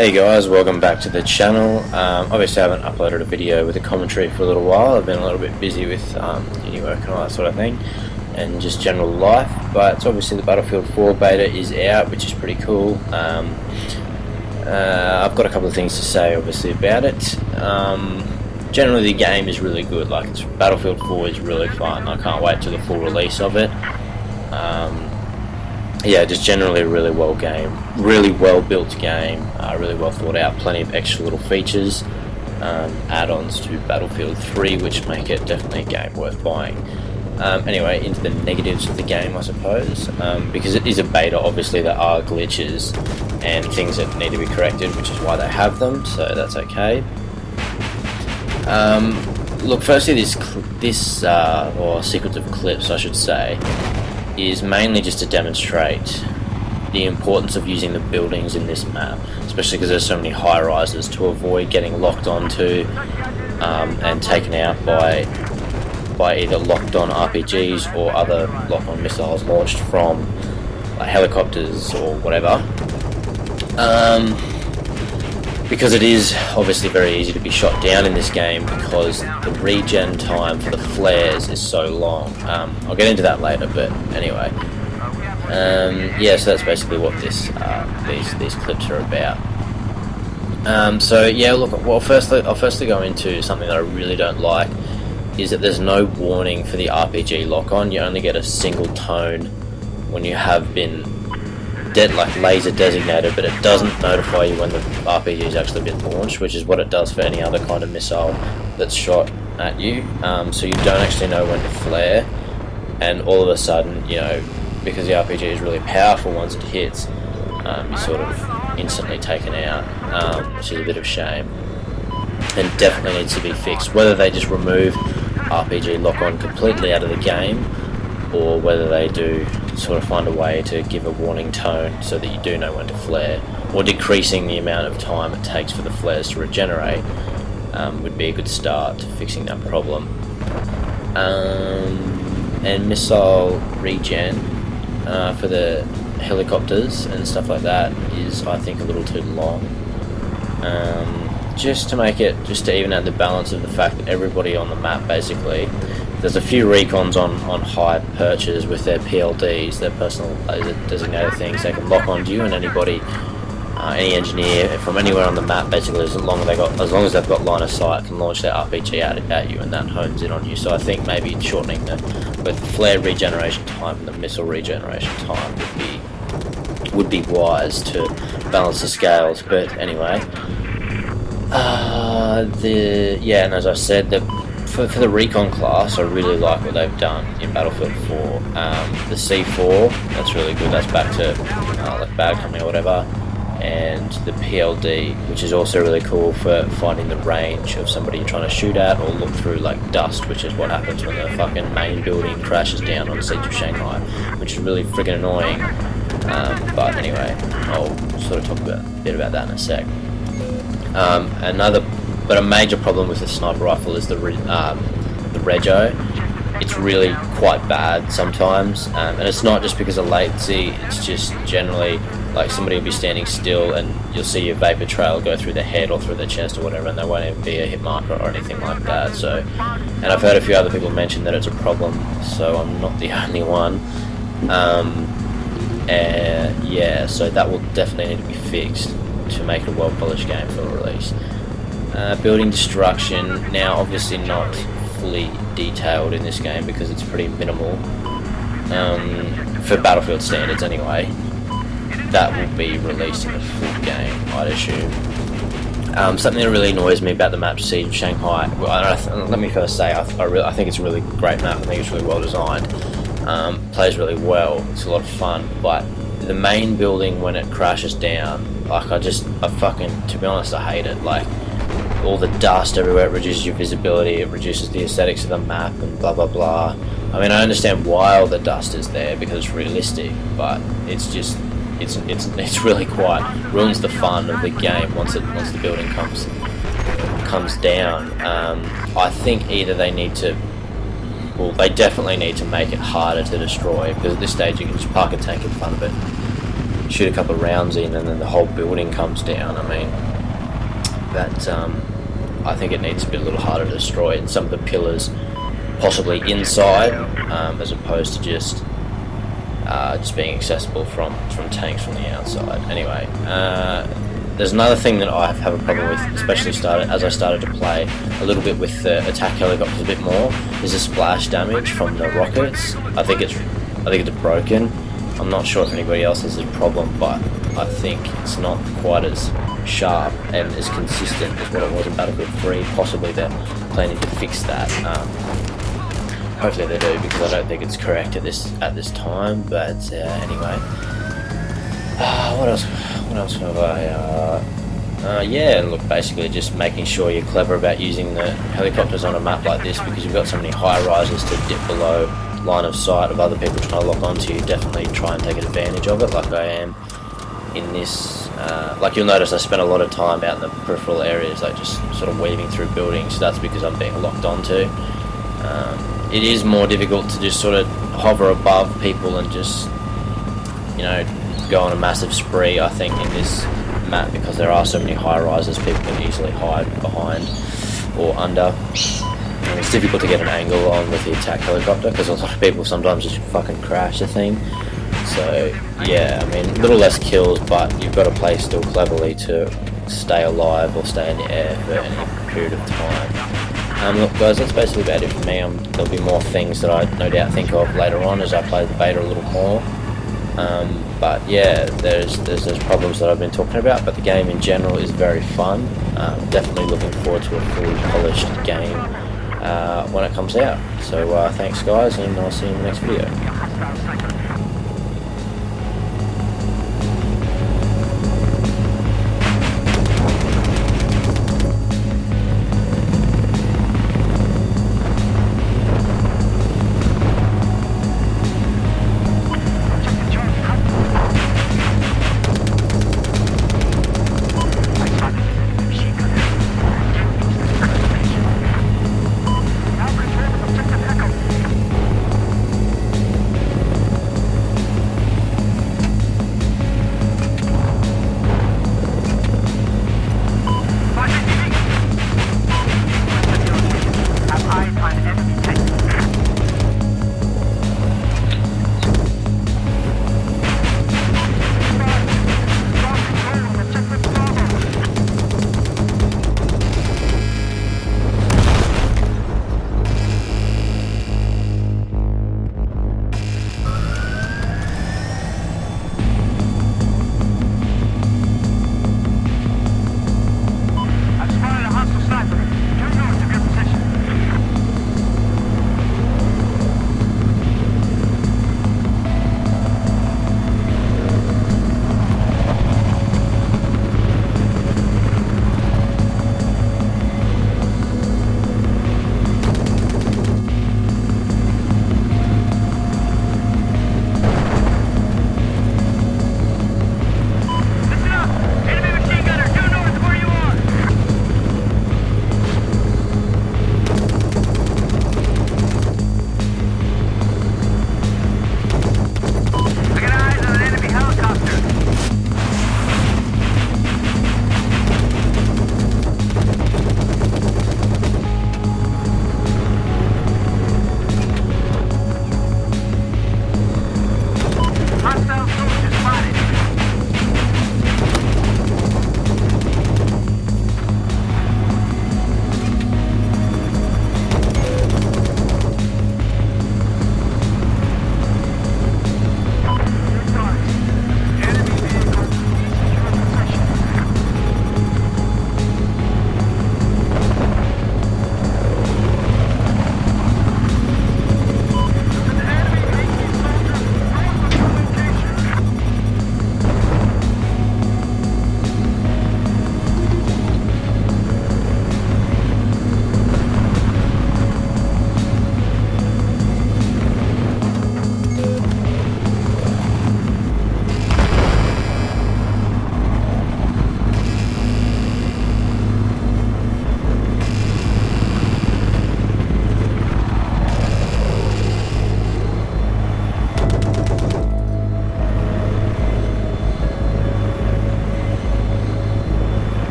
Hey guys, welcome back to the channel. Obviously I haven't uploaded a video with a commentary for a little while. I've been a little bit busy with uni work and all that sort of thing, and just general life, but obviously the Battlefield 4 beta is out, which is pretty cool. I've got a couple of things to say obviously about it. Generally the game is really good. Battlefield 4 is really fun. I can't wait till the full release of it. Yeah, just generally a really well built game, really well thought out, plenty of extra little features, add-ons to Battlefield 3 which make it definitely a game worth buying. Anyway, into the negatives of the game, I suppose. Because it is a beta, obviously there are glitches and things that need to be corrected, which is why they have them, so that's okay. Look, firstly this or sequence of clips I should say, is mainly just to demonstrate the importance of using the buildings in this map, especially because there's so many high rises, to avoid getting locked onto and taken out by either locked on RPGs or other lock on missiles launched from helicopters or whatever. Because it is obviously very easy to be shot down in this game because the regen time for the flares is so long. I'll get into that later, but anyway. Yeah, so that's basically what these clips are about. So yeah, look, well, I'll firstly go into something that I really don't like, is that there's no warning for the RPG lock-on. You only get a single tone when you have been laser designated, but it doesn't notify you when the RPG has actually been launched, which is what it does for any other kind of missile that's shot at you. So you don't actually know when to flare, and all of a sudden, you know, because the RPG is really powerful once it hits, you're sort of instantly taken out, which is a bit of shame, and definitely needs to be fixed. Whether they just remove RPG lock-on completely out of the game, or whether they do sort of find a way to give a warning tone so that you do know when to flare, or decreasing the amount of time it takes for the flares to regenerate, would be a good start to fixing that problem. And missile regen for the helicopters and stuff like that is, I think, a little too long. Just to even out the balance of the fact that everybody on the map, basically, there's a few recons on high perches with their PLDs, their personal laser designated things. They can lock onto you, and anybody, any engineer from anywhere on the map, basically, as long as they've got line of sight, can launch their RPG at you, and that hones in on you. So I think maybe shortening both the flare regeneration time and the missile regeneration time would be wise to balance the scales. But anyway, and as I said, for the recon class, I really like what they've done in Battlefield 4. The C4, that's really good. That's back to like Bad Company or whatever. And the PLD, which is also really cool for finding the range of somebody you're trying to shoot at, or look through like dust, which is what happens when the fucking main building crashes down on Siege of Shanghai, which is really friggin' annoying. But anyway, I'll sort of talk a bit about that in a sec. But a major problem with the sniper rifle is the rego. It's really quite bad sometimes, and it's not just because of latency, it's just generally like somebody will be standing still and you'll see your vapor trail go through their head or through their chest or whatever, and there won't even be a hit marker or anything like that. So, and I've heard a few other people mention that it's a problem, so I'm not the only one. Yeah, so that will definitely need to be fixed to make it a well-polished game for release. Building destruction, now obviously not fully detailed in this game because it's pretty minimal, for Battlefield standards anyway. That will be released in the full game, I'd assume. Something that really annoys me about the map Siege of Shanghai, let me first say, I think it's a really great map. I think it's really well designed, plays really well, it's a lot of fun, but the main building, when it crashes down, like to be honest, I hate it. Like, all the dust everywhere, it reduces your visibility, it reduces the aesthetics of the map, and blah blah blah. I mean, I understand why all the dust is there because it's realistic, but it's just it's really quite ruins the fun of the game once the building comes down. I think either they definitely need to make it harder to destroy, because at this stage you can just park a tank in front of it shoot a couple of rounds in and then the whole building comes down. I mean, that I think it needs to be a little harder to destroy, and some of the pillars possibly inside, as opposed to just being accessible from tanks from the outside. Anyway, there's another thing that I have a problem with, especially as I started to play a little bit with the attack helicopters a bit more, is the splash damage from the rockets. I think it's broken. I'm not sure if anybody else has a problem, but I think it's not quite as sharp and as consistent as what it was in Battlefield 3. Possibly they're planning to fix that. Hopefully they do, because I don't think it's correct at this time. But anyway, what else have I? Yeah, look, basically just making sure you're clever about using the helicopters on a map like this, because you've got so many high rises to dip below line of sight of other people trying to lock onto you. Definitely try and take advantage of it, like I am in this. Like you'll notice I spent a lot of time out in the peripheral areas, like just sort of weaving through buildings. So that's because I'm being locked onto. It is more difficult to just sort of hover above people and just, you know, go on a massive spree, I think, in this map, because there are so many high rises people can easily hide behind or under. And it's difficult to get an angle on with the attack helicopter, because a lot of people sometimes just fucking crash the thing. So yeah, I mean, a little less kills, but you've got to play still cleverly to stay alive or stay in the air for any period of time. Look guys, that's basically about it for me. There'll be more things that I no doubt think of later on as I play the beta a little more. But yeah, there's those problems that I've been talking about, but the game in general is very fun. Definitely looking forward to a fully polished game when it comes out. So thanks guys, and I'll see you in the next video.